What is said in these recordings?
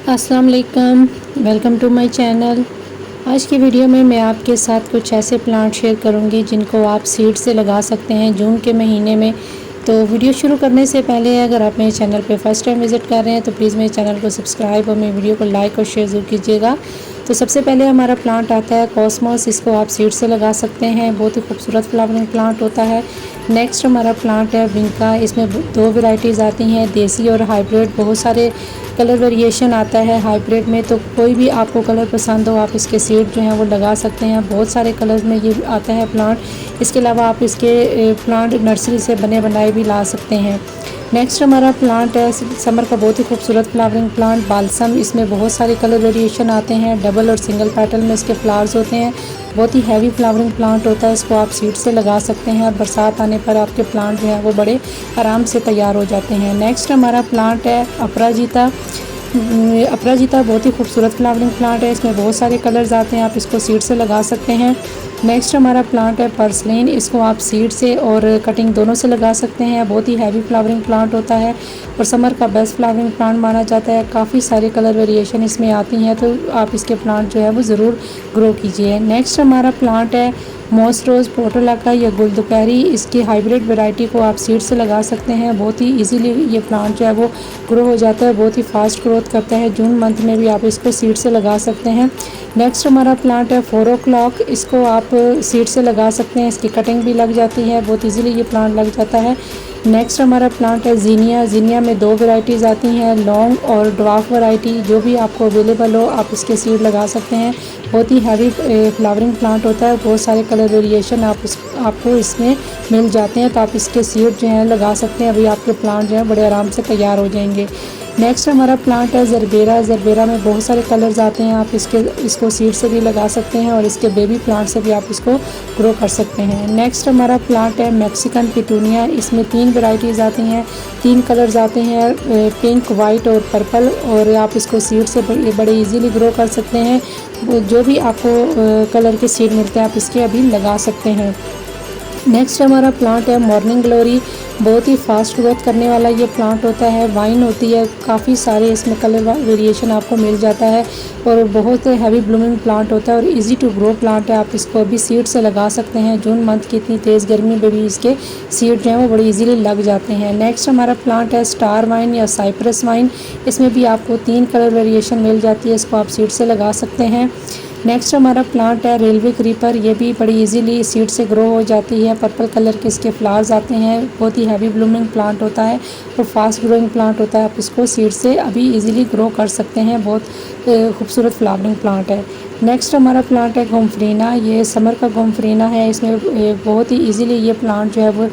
अस्सलाम वालेकुम, welcome to my channel. आज की वीडियो में मैं आपके साथ कुछ ऐसे प्लांट शेयर करूंगी जिनको आप सीड से लगा सकते हैं जून के महीने में। तो वीडियो शुरू करने से पहले अगर आप मेरे चैनल पे फर्स्ट टाइम विज़िट कर रहे हैं तो प्लीज़ मेरे चैनल को सब्सक्राइब और मेरे वीडियो को लाइक और शेयर ज़रूर कीजिएगा। तो सबसे पहले हमारा प्लांट आता है कॉस्मोस। इसको आप सीड से लगा सकते हैं, बहुत ही खूबसूरत फ्लावरिंग प्लांट होता है। नेक्स्ट हमारा प्लांट है विंका। इसमें दो वैरायटीज़ आती हैं, देसी और हाइब्रिड। बहुत सारे कलर वेरिएशन आता है हाइब्रिड में, तो कोई भी आपको कलर पसंद हो आप इसके सीड जो हैं वो लगा सकते हैं। बहुत सारे कलर में ये आता है प्लांट। इसके अलावा आप इसके प्लांट नर्सरी से बने बनाए भी ला सकते हैं। नेक्स्ट हमारा प्लांट है समर का बहुत ही खूबसूरत फ्लावरिंग प्लांट बालसम। इसमें बहुत सारे कलर वेरिएशन आते हैं, डबल और सिंगल पेटल में इसके फ्लावर्स होते हैं। बहुत ही हैवी फ्लावरिंग प्लांट होता है, इसको आप सीड से लगा सकते हैं और बरसात आने पर आपके प्लांट जो है वो बड़े आराम से तैयार हो जाते हैं। नेक्स्ट हमारा प्लांट है अपराजिता। अपराजिता बहुत ही खूबसूरत फ्लावरिंग प्लांट है, इसमें बहुत सारे कलर्स आते हैं, आप इसको सीड से लगा सकते हैं। नेक्स्ट हमारा प्लांट है पर्सलिन। इसको आप सीड से और कटिंग दोनों से लगा सकते हैं। बहुत ही हैवी फ्लावरिंग प्लांट होता है और समर का बेस्ट फ्लावरिंग प्लांट माना जाता है। काफ़ी सारे कलर वेरिएशन इसमें आती हैं, तो आप इसके प्लांट जो है वो ज़रूर ग्रो कीजिए। नेक्स्ट हमारा प्लांट है मॉस रोज़ पोटोला का या गुलदुपहरी। इसकी हाइब्रिड वैरायटी को आप सीड से लगा सकते हैं। बहुत ही इजीली ये प्लांट जो है वो ग्रो हो जाता है, बहुत ही फास्ट ग्रोथ करता है। जून मंथ में भी आप इसको सीड से लगा सकते हैं। नेक्स्ट हमारा प्लांट है 4 o'clock। इसको आप सीड से लगा सकते हैं, इसकी कटिंग भी लग जाती है, बहुत इजीली ये प्लांट लग जाता है। नेक्स्ट हमारा प्लांट है जीनिया। जीनिया में दो वैरायटीज़ आती हैं, लॉन्ग और ड्वार्फ वैरायटी। जो भी आपको अवेलेबल हो आप इसके सीड लगा सकते हैं। बहुत ही हैवी फ्लावरिंग प्लांट होता है, बहुत सारे कलर वेरिएशन आपको इसमें मिल जाते हैं, तो आप इसके सीड जो हैं लगा सकते हैं। अभी आपके प्लांट जो हैं बड़े आराम से तैयार हो जाएंगे। नेक्स्ट हमारा प्लांट है जरबेरा। जरबेरा में बहुत सारे कलर्स आते हैं, आप इसको सीड से भी लगा सकते हैं और इसके बेबी प्लांट से भी आप इसको ग्रो कर सकते हैं। नेक्स्ट हमारा प्लांट है मैक्सिकन पिटूनिया। इसमें 3 वैरायटीज़ आती हैं, 3 कलर्स आते हैं, पिंक, वाइट और पर्पल, और आप इसको सीड से बड़े इजीली ग्रो कर सकते हैं। जो भी आपको कलर के सीड मिलते हैं आप इसके अभी लगा सकते हैं। नेक्स्ट हमारा प्लांट है मॉर्निंग ग्लोरी। बहुत ही फास्ट ग्रोथ करने वाला ये प्लांट होता है, वाइन होती है, काफ़ी सारे इसमें कलर वेरिएशन आपको मिल जाता है और बहुत हैवी ब्लूमिंग प्लांट होता है और इजी टू ग्रो प्लांट है। आप इसको अभी सीड से लगा सकते हैं। जून मंथ की इतनी तेज़ गर्मी में भी इसके सीड जो हैं वो बड़ी इजीली लग जाते हैं। नेक्स्ट हमारा प्लांट है स्टार वाइन या साइप्रस वाइन। इसमें भी आपको 3 कलर वेरिएशन मिल जाती है, इसको आप सीड से लगा सकते हैं। नेक्स्ट हमारा प्लांट है रेलवे क्रीपर। ये भी बड़ी इजीली सीड से ग्रो हो जाती है, पर्पल कलर के इसके फ्लावर्स आते हैं। बहुत ही हैवी ब्लूमिंग प्लांट होता है और फास्ट ग्रोइंग प्लांट होता है, आप इसको सीड से अभी इजीली ग्रो कर सकते हैं। बहुत खूबसूरत फ्लावरिंग प्लांट है। नेक्स्ट हमारा प्लांट है गोमफ्रीना। ये समर का गोमफ्रीना है, इसमें बहुत ही इजीली ये प्लांट जो है वो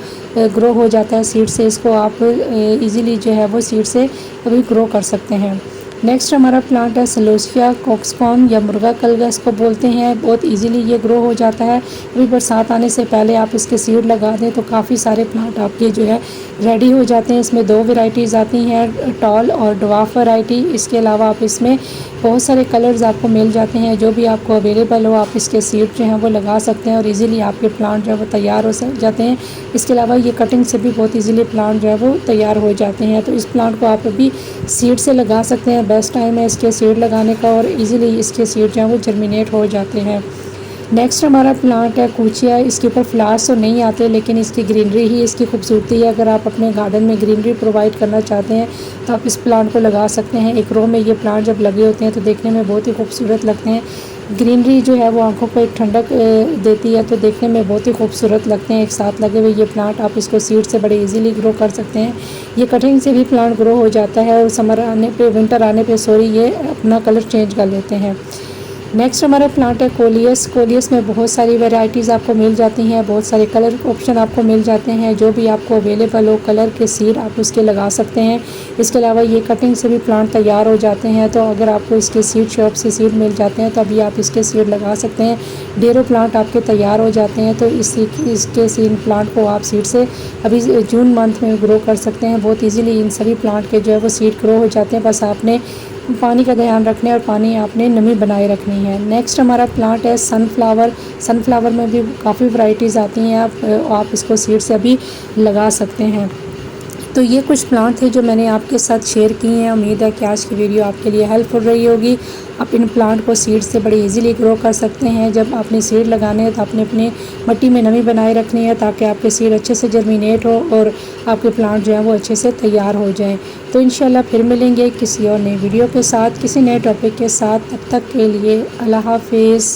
ग्रो हो जाता है सीड से। इसको आप इजीली जो है वो सीड से अभी ग्रो कर सकते हैं। नेक्स्ट हमारा प्लांट है सलोसिया कॉक्सकॉन या मुर्गा कलगा इसको बोलते हैं। बहुत इजीली ये ग्रो हो जाता है। अभी बरसात आने से पहले आप इसके सीड लगा दें तो काफ़ी सारे प्लांट आपके जो है रेडी हो जाते हैं। इसमें 2 वैरायटीज़ आती हैं, टॉल और ड्वार्फ वैरायटी। इसके अलावा आप इसमें बहुत सारे कलर्स आपको मिल जाते हैं, जो भी आपको अवेलेबल हो आप इसके सीड जो हैं वो लगा सकते हैं और इजीली आपके प्लांट जो है वो तैयार हो जाते हैं। इसके अलावा ये कटिंग से भी बहुत इजीली प्लांट जो है वो तैयार हो जाते हैं, तो इस प्लांट को आप अभी सीड से लगा सकते हैं। बेस्ट टाइम है इसके सीड लगाने का और इजीली इसके सीड जो हैं वो जर्मिनेट हो जाते हैं। नेक्स्ट हमारा प्लांट है कूचिया। इसके ऊपर फ्लावर्स तो नहीं आते लेकिन इसकी ग्रीनरी ही इसकी खूबसूरती है। अगर आप अपने गार्डन में ग्रीनरी प्रोवाइड करना चाहते हैं तो आप इस प्लांट को लगा सकते हैं। एक रो में ये प्लांट जब लगे होते हैं तो देखने में बहुत ही खूबसूरत लगते हैं। ग्रीनरी जो है वो आंखों को एक ठंडक देती है, तो देखने में बहुत ही खूबसूरत लगते हैं एक साथ लगे हुए ये प्लांट। आप इसको सीड से बड़े इजीली ग्रो कर सकते हैं। ये कटिंग से भी प्लांट ग्रो हो जाता है और समर आने पे विंटर आने पे ये अपना कलर चेंज कर लेते हैं। नेक्स्ट हमारा प्लांट है कोलियस। कोलियस में बहुत सारी वैरायटीज़ आपको मिल जाती हैं, बहुत सारे कलर ऑप्शन आपको मिल जाते हैं। जो भी आपको अवेलेबल हो कलर के सीड आप उसके लगा सकते हैं। इसके अलावा ये कटिंग से भी प्लांट तैयार हो जाते हैं, तो अगर आपको इसके सीड शॉप से सीड मिल जाते हैं तो अभी आप इसके सीड लगा सकते हैं। ढेरों प्लांट आपके तैयार हो जाते हैं, तो इसके सीड प्लांट को आप सीड से अभी जून मंथ में ग्रो कर सकते हैं। बहुत ईजीली इन सभी प्लांट के जो है वो सीड ग्रो हो जाते हैं, बस आपने पानी का ध्यान रखना है और पानी आपने नमी बनाए रखनी है। नेक्स्ट हमारा प्लांट है सनफ्लावर। सनफ्लावर में भी काफ़ी वैरायटीज़ आती हैं, आप इसको सीड से अभी लगा सकते हैं। तो ये कुछ प्लांट थे जो मैंने आपके साथ शेयर किए हैं। उम्मीद है कि आज की वीडियो आपके लिए हेल्पफुल रही होगी। आप इन प्लांट को सीड से बड़ी इजीली ग्रो कर सकते हैं। जब आपने सीड लगाने हैं तो आपने अपनी मिट्टी में नमी बनाए रखनी है ताकि आपके सीड अच्छे से जर्मिनेट हो और आपके प्लांट जो है वो अच्छे से तैयार हो जाएं। तो इंशाल्लाह फिर मिलेंगे किसी और नई वीडियो के साथ, किसी नए टॉपिक के साथ। तब तक के लिए अल्लाह हाफिज़।